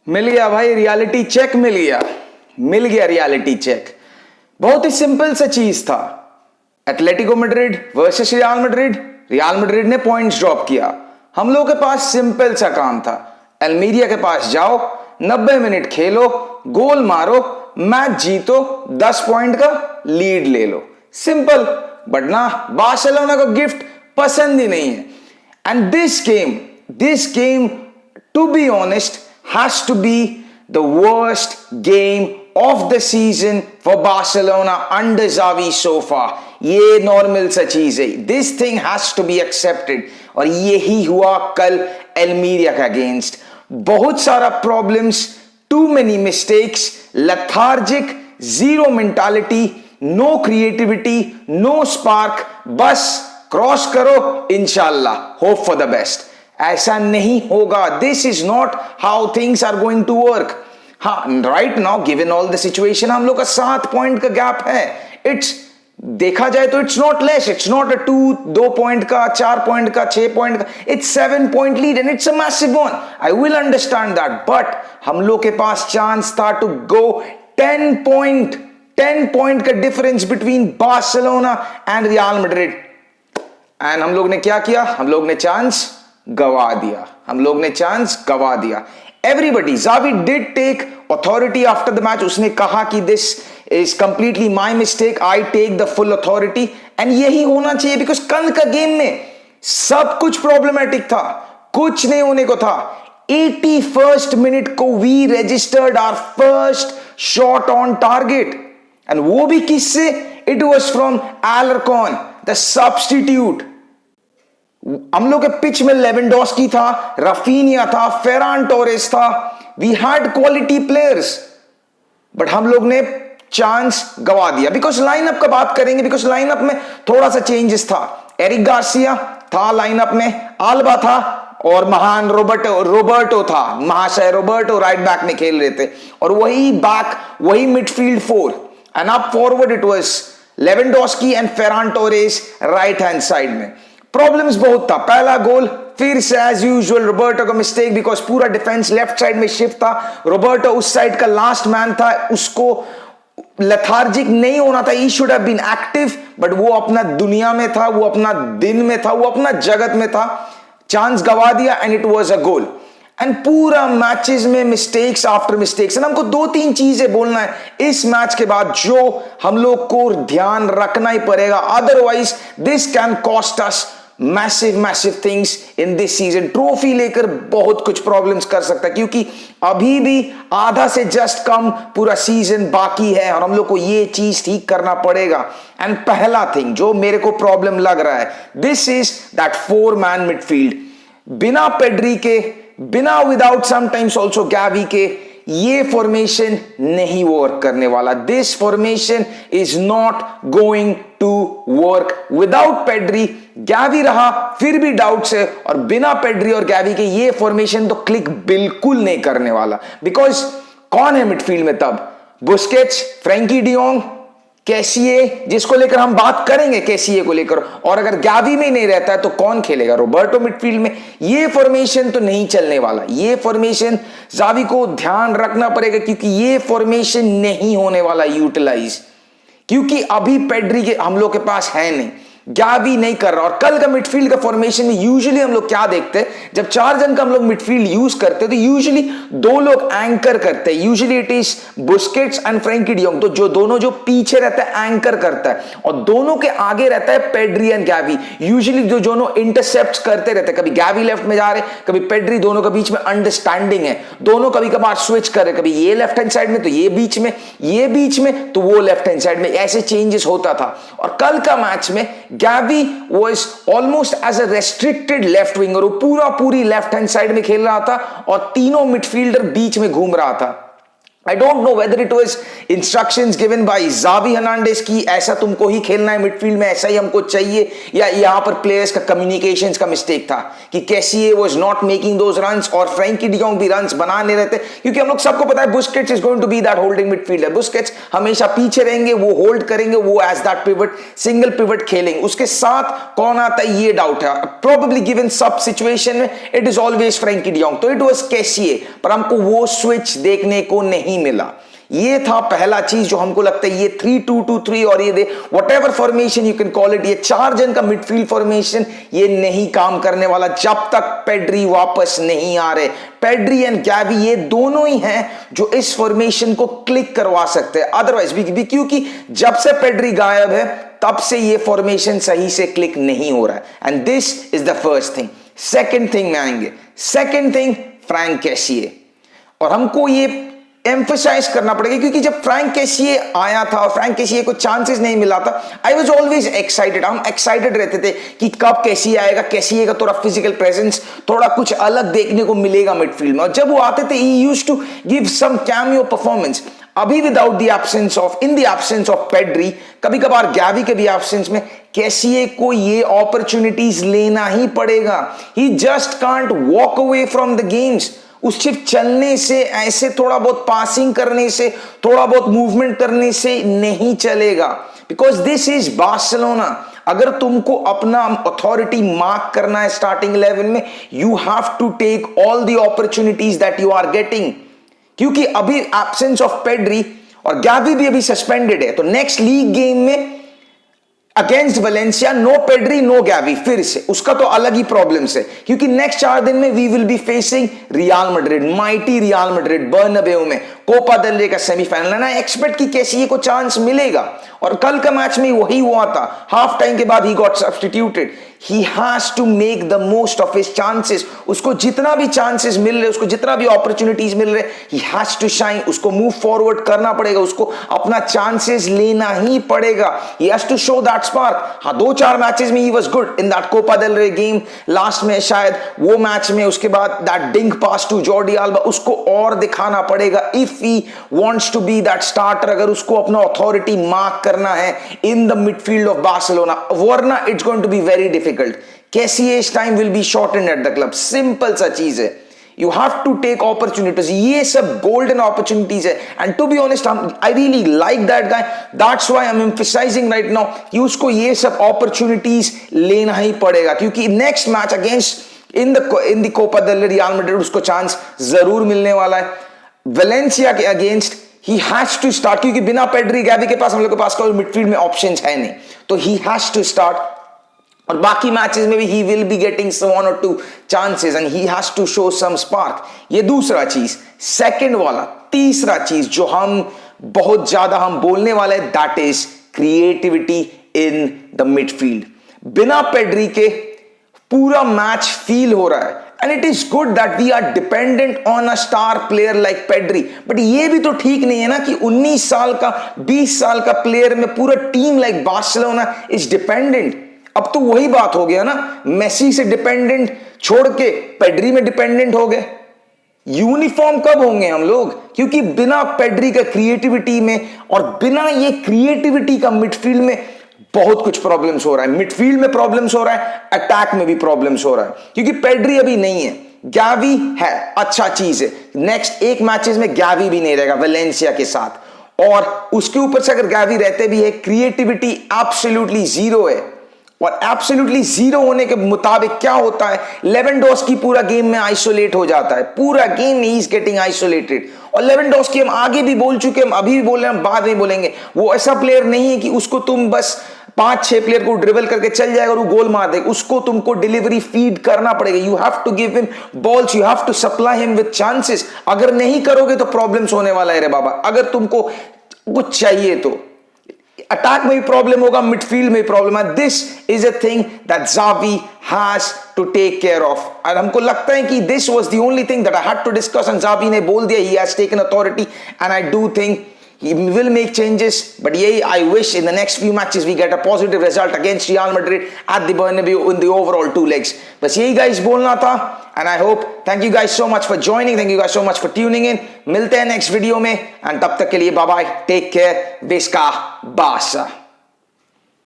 मिल गया भाई, reality check मिल गया रियलिटी चेक। बहुत ही सिंपल सा चीज था। Atletico Madrid versus real Madrid ने पॉइंट्स ड्रॉप किया। हम लोगों के पास सिंपल सा काम था, अल्मीरिया के पास जाओ, 90 मिनट खेलो, गोल मारो, मैच जीतो, 10 पॉइंट का लीड ले लो। सिंपल। बट ना, बार्सिलोना को गिफ्ट पसंद ही नहीं है। And this game to be honest has to be the worst game of the season for Barcelona under Xavi so far. ये नॉर्मल सा चीज है, this thing has to be accepted। और यही हुआ कल एल्मीरिया का अगेंस्ट। बहुत सारा problems, too many mistakes, lethargic, zero mentality, no creativity, no spark, बस क्रॉस करो, इंशाल्लाह, होप फॉर द बेस्ट। ऐसा नहीं होगा। This is not how things are going to work. हाँ, right now given all the situation हम लोग का 7 पॉइंट का गैप है। इट्स देखा जाए तो it's not less, it's not a 2 point का, 4 पॉइंट का, 6 पॉइंट का, it's 7 point lead and it's a massive one. I will understand that, but हम लोग के पास चांस था टू गो 10 पॉइंट का difference between Barcelona and real Madrid. And हम लोग ने क्या किया? हम लोग ने चांस गवा दिया। Everybody, Xavi did take authority after the match। उसने कहा कि this is completely my mistake, I take the full authority। And यही होना चाहिए, बिकॉज कल का गेम में सब कुछ प्रॉब्लमेटिक था, कुछ नहीं होने को था। 81st मिनट को we registered our first shot on target, and वो भी किससे? It was from Alarcon, the substitute. हम लोग के पिच में लेवेंडोस्की था, रफीनिया था, फेरान टोरेस था। We had quality players, but हम लोग ने चांस गवा दिया। बिकॉज लाइनअप का बात करेंगे, बिकॉज लाइनअप में थोड़ा सा चेंजेस था। एरिक गार्सिया था लाइनअप में, आल्बा था, और महान रोबर्टो था, महाशय रोबर्टो राइट बैक में खेल रहे थे, और वही midfield 4, and up forward it was Lewandowski and Ferran Torres right hand side में। प्रॉब्लम्स बहुत था। पहला गोल फिर से एज यूजुअल रोबर्टो का मिस्टेक, बिकॉज पूरा डिफेंस लेफ्ट साइड में शिफ्ट था। रोबर्टो उस साइड का लास्ट मैन था, उसको लेथार्जिक नहीं होना था। He should have been active, but वो अपना दुनिया में था, वो अपना दिन में था, वो अपना जगत में था। चांस गवा दिया and it was a goal. And पूरा मैचेस में मिस्टेक्स आफ्टर मिस्टेक्स। हमको 2-3 चीजें बोलना है इस मैच के बाद जो हम लोग को ध्यान रखना ही पड़ेगा, otherwise this can cost us massive things in this season. Trophy लेकर बहुत कुछ प्रॉब्लम्स कर सकता है, क्योंकि अभी भी आधा से जस्ट कम पूरा सीजन बाकी है, और हम लोग को ये चीज ठीक करना पड़ेगा। एंड पहला थिंग जो मेरे को प्रॉब्लम लग रहा है, दिस इज दैट 4-मैन मिडफील्ड। बिना पेड्री के, बिना विदाउट समटाइम्स ऑल्सो गैवी के, ये फॉर्मेशन नहीं वर्क करने वाला। This formation is not going to work without Pedri. Gavi रहा फिर भी डाउट से, और बिना पेड्री और गैवी के ये फॉर्मेशन तो क्लिक बिल्कुल नहीं करने वाला। बिकॉज कौन है मिडफील्ड में तब? बुस्केट्स, फ्रैंकी डियोंग, कैसिए, जिसको लेकर हम बात करेंगे, कैसिए को लेकर। और अगर गैवी में नहीं रहता है तो कौन खेलेगा? रोबर्टो मिडफील्ड में। ये फॉर्मेशन तो नहीं चलने वाला। ये फॉर्मेशन Xavi को ध्यान रखना पड़ेगा, क्योंकि ये फॉर्मेशन नहीं होने वाला यूटिलाइज, क्योंकि अभी पेड्री के हम लोग के पास है नहीं, गैवी नहीं कर रहा। और कल का मिडफील्ड का फॉर्मेशन में यूजुअली हम लोग क्या देखते हैं, जब 4 जन का हम लोग मिडफील्ड यूज करते हैं तो यूजुअली 2 लोग एंकर करते हैं। Usually it is Busquets and Frenkie de Jong, तो जो पीछे रहता है एंकर करता है, और दोनों के आगे रहता है पेड्री एंड गैवी। यूजुअली जो दोनों इंटरसेप्ट करते रहते हैं, कभी गैवी लेफ्ट में जा रहे, कभी पेड्री, दोनों के बीच में अंडरस्टैंडिंग है। दोनों कभी कभार स्विच कर रहे, कभी ये लेफ्ट हैंड साइड में तो ये बीच में, ये बीच में तो वो लेफ्ट हैंड साइड में, ऐसे चेंजेस होता था। और कल का मैच में गैवी was almost as a restricted left winger, वो पूरी लेफ्ट हैंड साइड में खेल रहा था, और तीनों मिडफील्डर बीच में घूम रहा था। I don't know whether it was instructions given by Xavi Hernandez की ऐसा तुमको ही खेलना है मिडफील्ड में, ऐसा ही हमको चाहिए, या यहाँ पर प्लेयर्स का कम्युनिकेशंस का मिस्टेक था कि Kessie was not making those runs और फ्रैंकी डी जॉन्ग भी रन्स बना नहीं रहे थे, क्योंकि हम लोग सबको पता है Busquets is going to be that holding midfielder. Busquets हमेशा पीछे रहेंगे, वो होल्ड करेंगे, वो as that pivot single pivot खेलेंगे। उसके साथ कौन आता है ये डाउट है, प्रोबेबली गिवन सब सिचुएशन में it is always Frenkie de Jong, तो इट वाज कैसिए, पर हमको वो स्विच देखने को नहीं मिला। ये था पहला चीज जो हमको लगता है ये 3-2-2-3 और ये they whatever formation you can call it, ये 4 जन का मिडफील्ड फॉर्मेशन ये नहीं काम करने वाला जब तक पेड्री वापस नहीं आ रहे। पेड्री एंड गैवी ये दोनों ही हैं जो इस फॉर्मेशन को क्लिक करवा सकते हैं, अदरवाइज भी क्योंकि जब से पेड्री गायब है तब से ये फॉर्मेशन सही से क्लिक नहीं हो रहा है, and this is the first thing. Second thing में आएंगे, सेकेंड थिंग फ्रैंक कैसिए, और हमको ये एम्फसाइज करना पड़ेगा क्योंकि जब फ्रैंक कैसिए आया था और फ्रैंक कैसिए को चांसेस नहीं मिला था, आई वाज ऑलवेज एक्साइटेड, हम एक्साइटेड रहते थे कि कब कैसिए आएगा, कैसिए का थोड़ा फिजिकल प्रेजेंस, थोड़ा कुछ अलग देखने को मिलेगा मिडफील्ड में, और जब वो आते थे he used to give some cameo performance. अभी without the absence of, in the absence of Pedri, कभी कभार गैवी के भी एब्सेंस में, कैसिए को ये अपॉर्चुनिटीज लेना ही पड़ेगा। He just can't walk away from the games. उस सिर्फ चलने से, ऐसे थोड़ा बहुत पासिंग करने से, थोड़ा बहुत मूवमेंट करने से नहीं चलेगा, बिकॉज दिस इज बार्सिलोना। अगर तुमको अपना अथॉरिटी मार्क करना है स्टार्टिंग 11 में, you have to take all the opportunities that you are getting, क्योंकि अभी एब्सेंस ऑफ पेड्री और गैवी भी अभी सस्पेंडेड है, तो नेक्स्ट लीग गेम में against Valencia no Pedri no गैवी, फिर से उसका तो अलग ही प्रॉब्लम्स है, क्योंकि नेक्स्ट 4 दिन में we will be facing Real Madrid, mighty Real Madrid Bernabeu में, कोपा देल रे का सेमीफाइनल है ना। एक्सपेक्ट की कैसिए को चांस मिलेगा, और कल का मैच में वही हुआ था, हाफ टाइम के बाद he got substituted. He has to make the most of his chances, उसको जितना भी चांसेस मिल रहे, उसको जितना भी अपॉर्चुनिटीज मिल रहे, ही हैज टू शाइन, उसको मूव फॉरवर्ड करना पड़ेगा, उसको अपना चांसेस लेना ही पड़ेगा, he has to show that spark. हाँ, 2-4 मैचेस में he was good in that Copa del Rey game, last में शायद वो मैच में, उसके बाद that dink pass to Jordi Alba, उसको और दिखाना पड़ेगा if he wants to be that starter, अगर उसको अपना अथॉरिटी मार्क करना है in the midfield of Barcelona, वरना it's going to be very difficult. Kessie's time will be shortened at the club, simple सा चीज है। You have to take opportunities, ये सब गोल्डन अपॉर्चुनिटीज है, and to be honest I really like that guy, that's why I am emphasizing right now कि उसको ये सब अपॉर्चुनिटीज लेना ही पड़ेगा, क्योंकि next match against in the Copa del Rey real Madrid उसको चांस जरूर मिलने वाला है। वेलेंसिया के against he has to start, क्योंकि बिना पेड्री गैवी के पास हम लोग के पास मिडफील्ड में ऑप्शंस है नहीं, तो ही हैज टू स्टार्ट, और बाकी मैचेस में भी he will be getting some 1 or 2 chances and he has to show some spark. ये दूसरा चीज। सेकंड वाला, तीसरा चीज जो हम बहुत ज्यादा हम बोलने वाले, that is creativity in the midfield. बिना पेड्री के पूरा मैच फील हो रहा है, and it is good that we are dependent on a star player like Pedri, but ये भी तो ठीक नहीं है ना कि 19 साल का 20 साल का प्लेयर में पूरा team like Barcelona is dependent. अब तो वही बात हो गया ना, मेसी से डिपेंडेंट छोड़ के पेड्री में डिपेंडेंट हो गए। यूनिफॉर्म कब होंगे हम लोग, क्योंकि बिना पेड्री का क्रिएटिविटी में और बिना ये क्रिएटिविटी का मिडफील्ड में बहुत कुछ प्रॉब्लम्स हो रहा है। मिडफील्ड में प्रॉब्लम्स हो रहा है, अटैक में भी प्रॉब्लम्स हो रहा है, क्योंकि पेड्री अभी नहीं है। गैवी है, अच्छा चीज है, नेक्स्ट एक मैचेस में गैवी भी नहीं रहेगा वेलेंसिया के साथ, और उसके ऊपर से अगर गैवी रहते भी है, क्रिएटिविटी एब्सोल्युटली जीरो है। और एब्सोल्युटली जीरो होने के मुताबिक क्या होता है, लेवेंडोस्की पूरा गेम में आइसोलेट हो जाता है, पूरा गेम में ही इज गेटिंग आइसोलेटेड। और लेवेंडोस्की हम आगे भी बोल चुके, हम अभी भी बोल रहे हैं, हम बाद में बोलेंगे, वो ऐसा प्लेयर नहीं है कि उसको तुम बस 5-6 प्लेयर को ड्रिबल करके चल जाएगा और वो गोल मार देगा। उसको तुमको डिलीवरी फीड करना पड़ेगा, you have to give him balls, you have to supply him with chances. अगर नहीं करोगे तो प्रॉब्लम्स होने वाला है रे बाबा। अगर तुमको कुछ चाहिए तो अटैक में भी प्रॉब्लम होगा, मिडफील्ड में भी प्रॉब्लम है। This is a thing that Xavi has to take care of, और हमको लगता है कि this was the only thing that I had to discuss, and Xavi ने बोल दिया, he has taken authority, and I do think He will make changes, but yeah, I wish in the next few matches we get a positive result against Real Madrid at the Bernabeu in the overall 2 legs. बस यही guys बोलना था, and I hope, thank you guys so much for joining, thank you guys so much for tuning in. मिलते हैं next video में, and तब तक के लिए bye bye, take care, Visca Barça.